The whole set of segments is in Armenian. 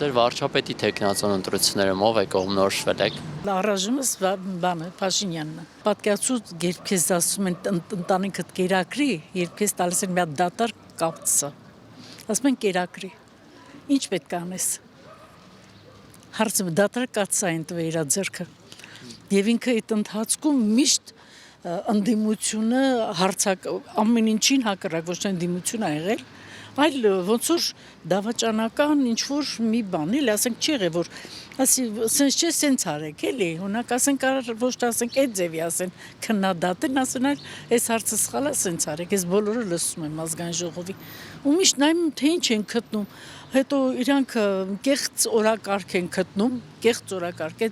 Ձեր վարչապետի տեխնացիոն ընտրությունները ով է կողմնորոշվել եք։ Առայժմս բանը Փաշինյանն է։ Պատկերացու երբ քեզ ասում են ընտանիքդ կերակրի, երբ քեզ տալիս են մի հատ դատար կապցը։ Ասում են կերակրի։ Ինչ պետք է անես։ Հարցը դատար կացա են տվել իր ձեռքը։ Եվ ինքը այդ ընթացքում միշտ ընդդիմությունը հարցակ ամեն ինչին հակառակ ոչ թե ընդդիմություն ա եղել, այլ ոնց որ դավաճանական ինչ որ մի բան էլ ասենք չի եղել որ ասի սենց չէ սենց արեք էլի հունակ ասեն կարող ոչ թե ասենք այդ ձևի ասեն քննադատեն ասեն այլ այս հարցը սխալ է սենց արեք ես բոլորը լսում եմ ազգային ժողովի ու միշտ նայում թե ինչ են գտնում հետո իրանք կեղծ օրակարգ են գտնում կեղծ օրակարգ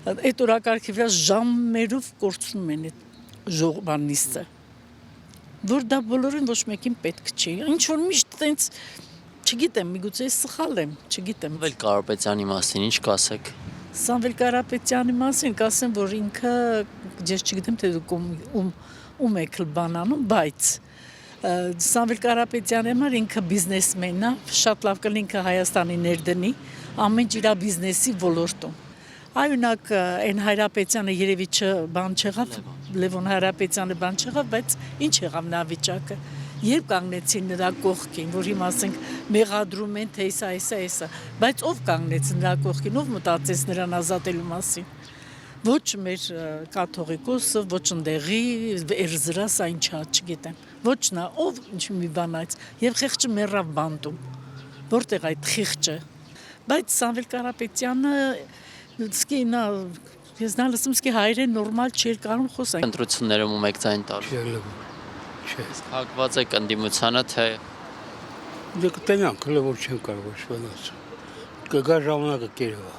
այդ օրակարգի վրա ժամերով կորցնում են այդ ժողովանիստը որ դա բոլորին ոչ մեկին պետք չի ինչ որ միշտ տենց չգիտեմ միգուցե սխալ եմ չգիտեմ Սամվել Կարապետյանի մասին ինչ կասեք Սամվել Կարապետյանի մասին կասեմ որ ինքը ես չգիտեմ թե դուք ում եք բանանում բայց Սամվել Կարապետյանը համար ինքը բիզնեսմեն է շատ լավ կլինի ինքը Հայաստանի ներդնի ամեն ինչ իր բիզնեսի ոլորտում Այունակ այն Հայրապետյանը երևի բան չեղավ, Լևոն Հայրապետյանը բան չեղավ, բայց ինչ եղավ նա վիճակը։ Երբ կանգնեցին նրա կողքին, որ հիմա ասենք մեղադրում են թե էսա, բայց ով կանգնեց նրա կողքին, ով մտածեց նրան ազատելու մասին։ Ոչ մեր կաթողիկոսը, ոչ ընդեղի, Էրզրասը ինչա, չգիտեմ։ Ոչ նա, ով ինչ մի բան այց, եւ խեղճը մեռավ բանտում։ Որտեղ այդ խեղճը։ Բայց Սամվել Կարապետյանը Սկի նա ես նա լսում սկի հայրեն նորմալ չէր կարող խոսալ Ընտրություններում ում եք ձայն տալու Չէ Հակված եք ընդդիմությանը թե Դե կտենանք հələ որ չեմ կարող շվանաց Կգա ժամանակը կերևա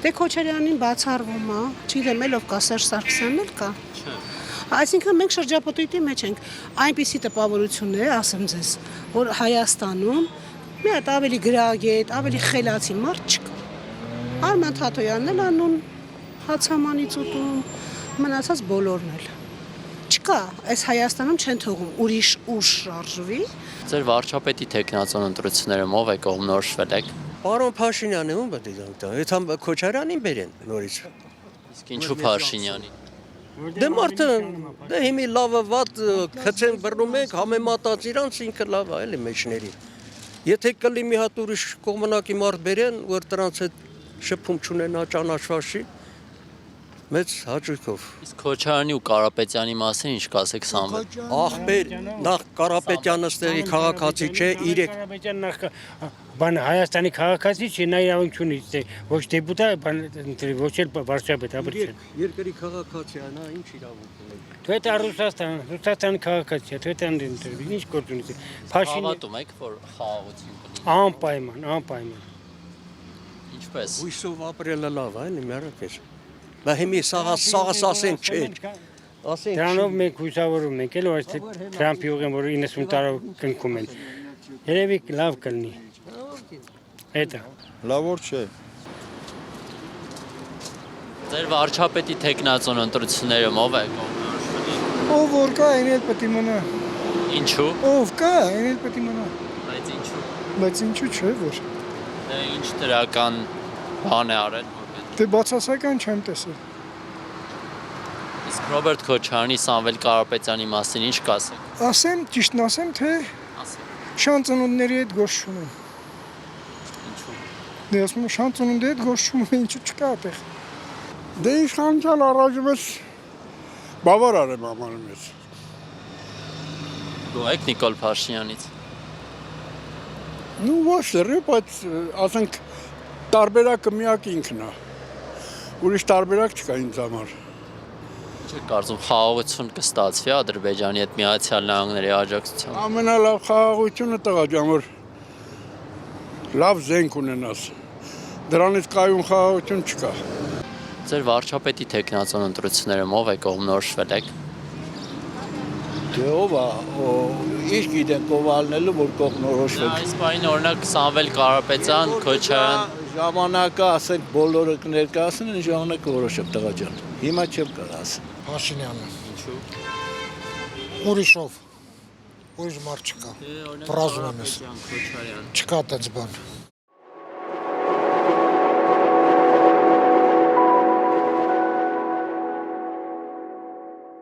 Դե Քոչարյանին բացառվում է չգիտեմ ելով կա Սերժ Սարգսյանն էլ կա Այսինքն մենք շրջապատույտի մեջ ենք այնպիսի տպավորություններ ասեմ ձեզ որ Հայաստանում Մի հատ ավելի գրագետ, ավելի խելացի մարդ չկա։ Արման Թաթոյանն էլ անուն հացամանից ուտում, մնացած բոլորն էլ։ Չկա, այս Հայաստանում չեն թողում ուրիշ ուժ շարժվի։ Ձեր վարչապետի տեխնացիոն ընտրությունները ով է կողմնորոշվել եք Պարոն Փաշինյանը ում պետք է տա։ Եթե Քոչարյանին բերեն նորից։ Իսկ ինչու Փաշինյանին Դե մարդը դե հիմի լավը վատ քցեն բռնում ենք համեմատած իրանց ինքը լավ է էլի մեջների։ Եթե կլի մի հատ ուրիշ կողմնակի մարդ բերեն, որ դրանց հետ շփում չունենա ճանաչվաշի, մեծ հաճույքով։ Իսկ Քոչարյանի ու Կարապետյանի մասին ինչ կասեք Սամվել Ախպեր, նախ Կարապետյանը ստերի քաղաքացի չէ, իրեք։ Կարապետյանը նախ բան Հայաստանի քաղաքացի չէ, նա իրավունք չունի, ոչ դեպուտատ, ոչ էլ վարչապետ, ապրիչն։ Երկրի քաղաքացի է, նա ինչ իրավունք ունի։ Թե դա Ռուսաստանի քաղաքացի է, թե դա ինչ գործ ունի։ Հավատում եք, որ խաղաղություն կլինի Անպայման Ինչպես Հույսով ապրելը լավ է, էլի մեռակես։ Բա հիմի սաղաս ասեն չէ։ Ասեն Դրանով մենք հույսավորում ենք, էլ որ Թրամփի ուղին, որ 90 տարով կնքում են։ Երևի լավ կլինի։ Էդա։ Լավ որ չէ։ Ձեր վարչապետի տեխնացիոն ընտրությունները ով է կողմնորոշվել Ով որ կա, այն էլ պետք է մնա։ Ինչու Ով կա, այն էլ պետք է մնա։ Բայց ինչու Բայց ինչու՞ չէ որ։ Դե ինչ դրական բան է արել Դե բացասական չեմ տեսել։ Իսկ Ռոբերտ Քոչարյանի Սամվել Կարապետյանի մասին ինչ կասեք Ասեմ, ճիշտն ասեմ, թե շան ծնունդների հետ գործ չունեմ։ Ինչու Դե ասում եմ շան ծնունդի հետ գործ չունեմ, ինչու չկա այդտեղ։ Դե իշխանության առայժմս բավարար եմ համարում ես։ Դու եք Նիկոլ Փաշինյանից Ну ոչ դեռ, բայց ասենք տարբերակը միակ ինքն է։ Ուրիշ տարբերակ չկա ինձ համար։ Չեք կարծում խաղաղություն կստացվի Ադրբեջանի հետ Միացյալ Նահանգների աջակցությամբ Ամենալավ խաղաղությունը տղա ջան, որ լավ զենք ունենաս։ Դրանից կայուն խաղաղություն չկա։ Ձեր վարչապետի տեխնացիոն ընտրությունները ով է կողմնորոշվել եք Դե ով է, ինչ գիտենք ով ալնելու որ կողմնորոշվեք Այս բանին օրինակ Սամվել Կարապետյան, Քոչարյան Ժամանակը ասենք բոլորը կներկայացնեն, այն ժամանակը որոշեմ տղա ջան Հիմա չեմ կարող ասել Փաշինյանը։ Ինչու Ուրիշով։ ուրիշ մարդ չկա։ Օրինակ Վրազում եմ ես։ Կարապետյան, Քոչարյան։ Չկա այդպես բան։